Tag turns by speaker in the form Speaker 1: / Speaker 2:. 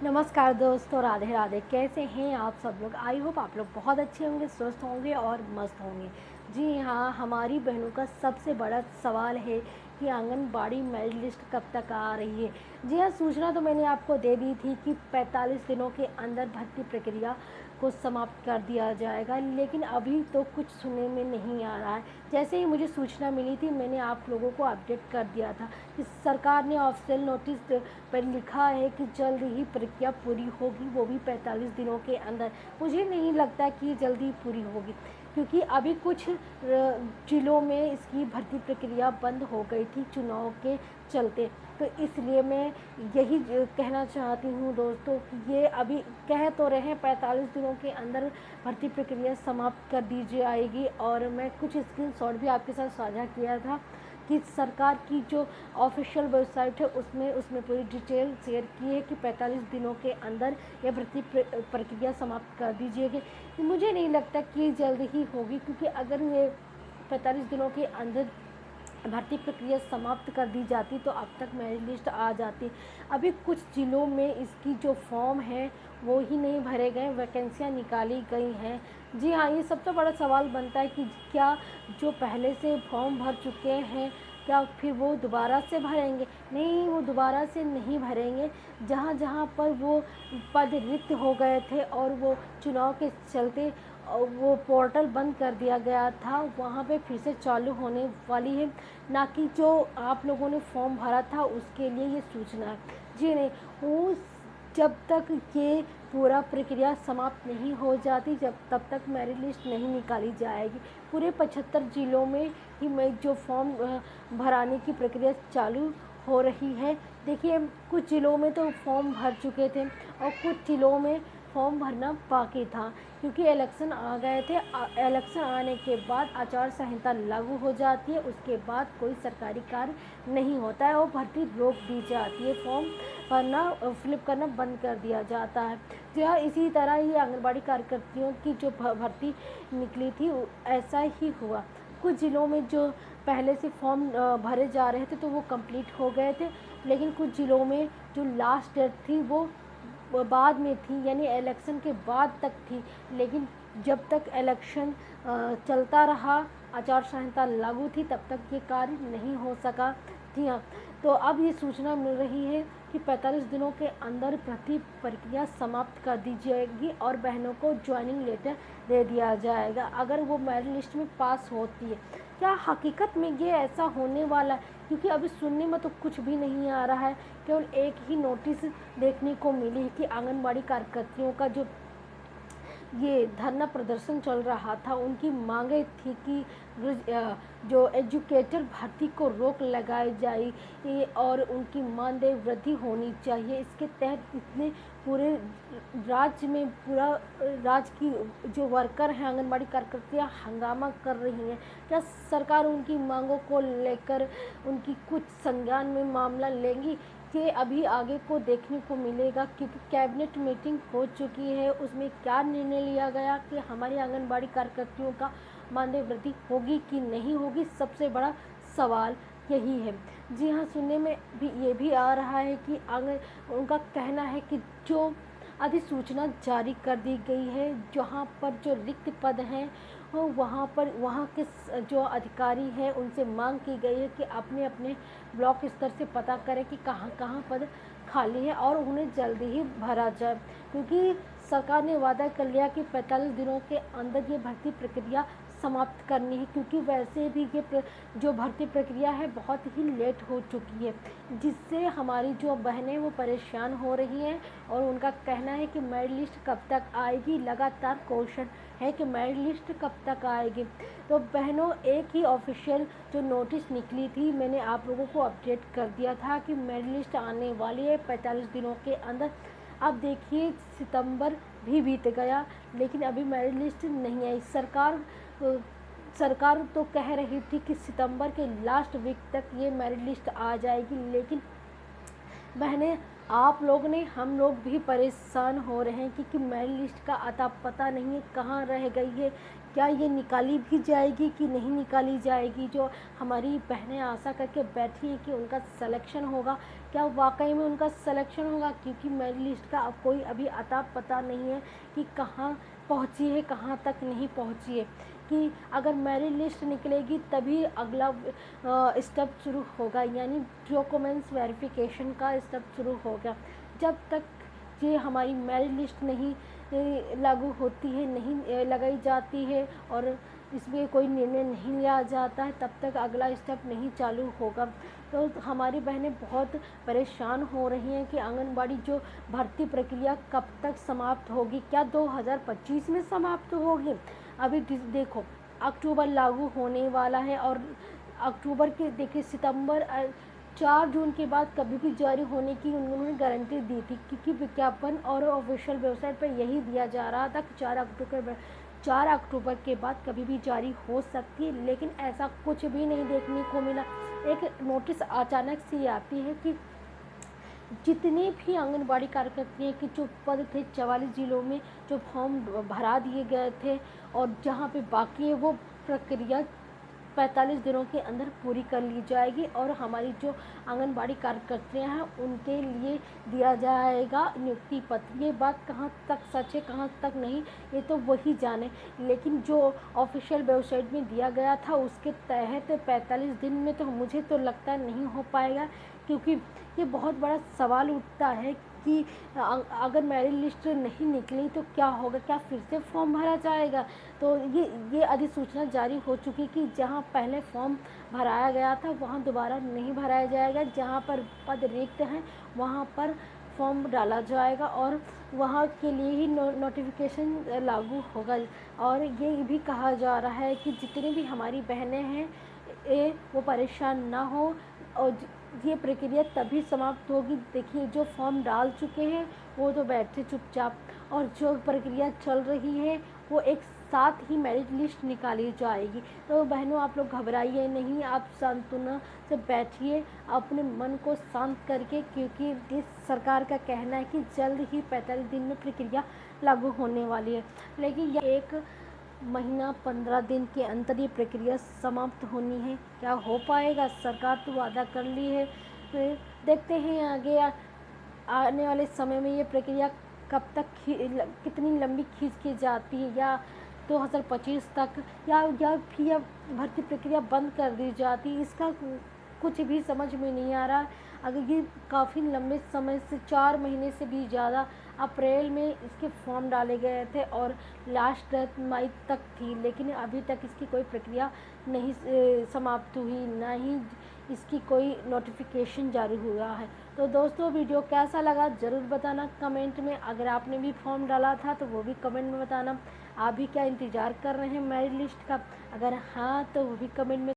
Speaker 1: नमस्कार दोस्तों, राधे राधे। कैसे हैं आप सब लोग? आई होप आप लोग बहुत अच्छे होंगे, स्वस्थ होंगे और मस्त होंगे। जी हाँ, हमारी बहनों का सबसे बड़ा सवाल है कि आंगनबाड़ी मेरिट लिस्ट कब तक आ रही है। जी हाँ, सूचना तो मैंने आपको दे दी थी कि 45 दिनों के अंदर भर्ती प्रक्रिया को समाप्त कर दिया जाएगा, लेकिन अभी तो कुछ सुनने में नहीं आ रहा है। जैसे ही मुझे सूचना मिली थी, मैंने आप लोगों को अपडेट कर दिया था कि सरकार ने ऑफिशियल नोटिस पर लिखा है कि जल्द ही प्रक्रिया पूरी होगी, वो भी 45 दिनों के अंदर। मुझे नहीं लगता कि जल्दी पूरी होगी, क्योंकि अभी कुछ जिलों में इसकी भर्ती प्रक्रिया बंद हो गई थी चुनाव के चलते। तो इसलिए मैं यही कहना चाहती हूँ दोस्तों कि ये अभी कह तो रहे हैं 45 दिनों के अंदर भर्ती प्रक्रिया समाप्त कर दी जाएगी, और मैं कुछ स्क्रीनशॉट भी आपके साथ साझा किया था कि सरकार की जो ऑफिशियल वेबसाइट है उसमें पूरी डिटेल शेयर की है कि 45 दिनों के अंदर यह भर्ती प्रक्रिया समाप्त कर दीजिएगी। मुझे नहीं लगता कि जल्द ही होगी, क्योंकि अगर ये 45 दिनों के अंदर भर्ती प्रक्रिया समाप्त कर दी जाती तो अब तक मेरिट लिस्ट आ जाती। अभी कुछ ज़िलों में इसकी जो फॉर्म है वो ही नहीं भरे गए, वैकेंसियाँ निकाली गई हैं। जी हाँ, ये सबसे बड़ा सवाल बनता है कि क्या जो पहले से फॉर्म भर चुके हैं क्या फिर वो दोबारा से भरेंगे? नहीं, वो दोबारा से नहीं भरेंगे। जहाँ जहाँ पर वो पद रिक्त हो गए थे और वो चुनाव के चलते वो पोर्टल बंद कर दिया गया था, वहाँ पे फिर से चालू होने वाली है, ना कि जो आप लोगों ने फॉर्म भरा था उसके लिए ये सूचना है। जी नहीं, वो जब तक ये पूरा प्रक्रिया समाप्त नहीं हो जाती तब तक मेरिट लिस्ट नहीं निकाली जाएगी। पूरे 75 ज़िलों में ही मैं जो फॉर्म भराने की प्रक्रिया चालू हो रही है। देखिए, कुछ ज़िलों में तो फॉर्म भर चुके थे और कुछ ज़िलों में फॉर्म भरना बाकी था, क्योंकि इलेक्शन आ गए थे। इलेक्शन आने के बाद आचार संहिता लागू हो जाती है, उसके बाद कोई सरकारी कार्य नहीं होता है और भर्ती रोक दी जाती है, फॉर्म भरना फिलअप करना बंद कर दिया जाता है। जो है इसी तरह ही आंगनबाड़ी कार्यकर्तियों की जो भर्ती निकली थी ऐसा ही हुआ। कुछ ज़िलों में जो पहले से फॉर्म भरे जा रहे थे तो वो कंप्लीट हो गए थे, लेकिन कुछ ज़िलों में जो लास्ट डेट थी वो बाद में थी, यानी इलेक्शन के बाद तक थी। लेकिन जब तक इलेक्शन चलता रहा, आचार संहिता लागू थी, तब तक ये कार्य नहीं हो सका। जी हाँ, तो अब ये सूचना मिल रही है कि 45 दिनों के अंदर भर्ती प्रक्रिया समाप्त कर दी जाएगी और बहनों को ज्वाइनिंग लेटर दे दिया जाएगा अगर वो मेरिट लिस्ट में पास होती है। क्या हकीकत में ये ऐसा होने वाला है? क्योंकि अभी सुनने में तो कुछ भी नहीं आ रहा है। केवल एक ही नोटिस देखने को मिली है कि आंगनबाड़ी कार्यकर्तियों का जो ये धरना प्रदर्शन चल रहा था, उनकी मांगे थी कि जो एजुकेटर भर्ती को रोक लगाई जाए और उनकी मानदेय वृद्धि होनी चाहिए। इसके तहत इतने पूरे राज्य में पूरा राज्य की जो वर्कर हैं, आंगनबाड़ी कार्यकर्तियाँ हंगामा कर रही हैं। क्या सरकार उनकी मांगों को लेकर उनकी कुछ संज्ञान में मामला लेंगी? ये अभी आगे को देखने को मिलेगा, क्योंकि कैबिनेट मीटिंग हो चुकी है। उसमें क्या निर्णय लिया गया कि हमारी आंगनबाड़ी कार्यकर्तियों का मानदेय वृद्धि होगी कि नहीं होगी, सबसे बड़ा सवाल यही है। जी हाँ, सुनने में भी ये भी आ रहा है कि उनका कहना है कि जो अधिसूचना जारी कर दी गई है, जहाँ पर जो रिक्त पद हैं वहाँ के जो अधिकारी हैं उनसे मांग की गई है कि अपने अपने ब्लॉक स्तर से पता करें कि कहाँ कहाँ पद खाली है और उन्हें जल्दी ही भरा जाए, क्योंकि सरकार ने वादा कर लिया कि 45 दिनों के अंदर ये भर्ती प्रक्रिया समाप्त करनी है, क्योंकि वैसे भी ये जो भर्ती प्रक्रिया है बहुत ही लेट हो चुकी है, जिससे हमारी जो बहनें वो परेशान हो रही हैं। और उनका कहना है कि मेरिट लिस्ट कब तक आएगी, लगातार क्वेश्चन है कि मेरिट लिस्ट कब तक आएगी। तो बहनों, एक ही ऑफिशियल जो नोटिस निकली थी, मैंने आप लोगों को अपडेट कर दिया था कि मेरिट लिस्ट आने वाली है 45 दिनों के अंदर। अब देखिए, सितंबर भी बीत गया लेकिन अभी मेरिट लिस्ट नहीं आई। सरकार तो कह रही थी कि सितंबर के लास्ट वीक तक ये मेरिट लिस्ट आ जाएगी, लेकिन बहनें आप लोग ने हम लोग भी परेशान हो रहे हैं क्योंकि मेरिट लिस्ट का अता पता नहीं है कहाँ रह गई है, क्या ये निकाली भी जाएगी कि नहीं निकाली जाएगी। जो हमारी बहनें आशा करके बैठी हैं कि उनका सिलेक्शन होगा, क्या वाकई में उनका सिलेक्शन होगा, क्योंकि मेरिट लिस्ट का अब कोई अभी अता पता नहीं है कि कहाँ पहुँची है, कहाँ तक नहीं पहुँची है। कि अगर मेरिट लिस्ट निकलेगी तभी अगला स्टेप शुरू होगा, यानी डॉक्यूमेंट्स वेरिफिकेशन का स्टेप शुरू होगा। जब तक ये हमारी मेरिट लिस्ट नहीं लागू होती है, नहीं लगाई जाती है और इसमें कोई निर्णय नहीं लिया जाता है, तब तक अगला स्टेप नहीं चालू होगा। तो हमारी बहनें बहुत परेशान हो रही हैं कि आंगनबाड़ी जो भर्ती प्रक्रिया कब तक समाप्त होगी, क्या 2025 में समाप्त होगी। अभी देखो अक्टूबर लागू होने वाला है और अक्टूबर के देखिए सितंबर 4 जून के बाद कभी भी जारी होने की उन्होंने गारंटी दी थी, क्योंकि विज्ञापन और ऑफिशियल वेबसाइट पर यही दिया जा रहा था कि 4 अक्टूबर के बाद कभी भी जारी हो सकती है, लेकिन ऐसा कुछ भी नहीं देखने को मिला। एक नोटिस अचानक से आती है कि जितने भी आंगनबाड़ी कार्यकर्ता के जो पद थे 44 जिलों में जो फॉर्म भरा दिए गए थे और जहाँ पे बाकी है वो प्रक्रिया 45 दिनों के अंदर पूरी कर ली जाएगी और हमारी जो आंगनबाड़ी कार्यकर्ता हैं उनके लिए दिया जाएगा नियुक्ति पत्र। ये बात कहाँ तक सच है कहाँ तक नहीं ये तो वही जाने, लेकिन जो ऑफिशियल वेबसाइट में दिया गया था उसके तहत 45 दिन में तो मुझे तो लगता नहीं हो पाएगा, क्योंकि ये बहुत बड़ा सवाल उठता है कि अगर मेरिट लिस्ट नहीं निकली तो क्या होगा, क्या फिर से फॉर्म भरा जाएगा। तो ये अधिसूचना जारी हो चुकी कि जहां पहले फॉर्म भराया गया था वहां दोबारा नहीं भराया जाएगा, जहां पर पद रिक्त हैं वहां पर फॉर्म डाला जाएगा और वहाँ के लिए ही नोटिफिकेशन लागू होगा। और ये भी कहा जा रहा है कि जितनी भी हमारी बहनें हैं वो परेशान ना हो और ये प्रक्रिया तभी समाप्त होगी। देखिए जो फॉर्म डाल चुके हैं वो तो बैठे चुपचाप और जो प्रक्रिया चल रही है वो एक साथ ही मेरिट लिस्ट निकाली जाएगी। तो बहनों आप लोग घबराइए नहीं, आप सांत्वना से बैठिए अपने मन को शांत करके, क्योंकि इस सरकार का कहना है कि जल्द ही 45 दिन में प्रक्रिया लागू होने वाली है, लेकिन यह 1 महीना 15 दिन के अंदर ये प्रक्रिया समाप्त होनी है। क्या हो पाएगा, सरकार तो वादा कर ली है, फिर देखते हैं आगे आने वाले समय में ये प्रक्रिया कब तक कितनी लंबी खींच की जाती है, या 2025 तक या फिर भर्ती प्रक्रिया बंद कर दी जाती है, इसका कुछ भी समझ में नहीं आ रहा। अगर ये काफ़ी लंबे समय से 4 महीने से भी ज़्यादा अप्रैल में इसके फॉर्म डाले गए थे और लास्ट डेट मई तक थी, लेकिन अभी तक इसकी कोई प्रक्रिया नहीं समाप्त हुई, ना ही इसकी कोई नोटिफिकेशन जारी हुआ है। तो दोस्तों वीडियो कैसा लगा ज़रूर बताना कमेंट में। अगर आपने भी फॉर्म डाला था तो वो भी कमेंट में बताना। आप भी क्या इंतज़ार कर रहे हैं मेरिट लिस्ट का, अगर हाँ तो वो भी कमेंट में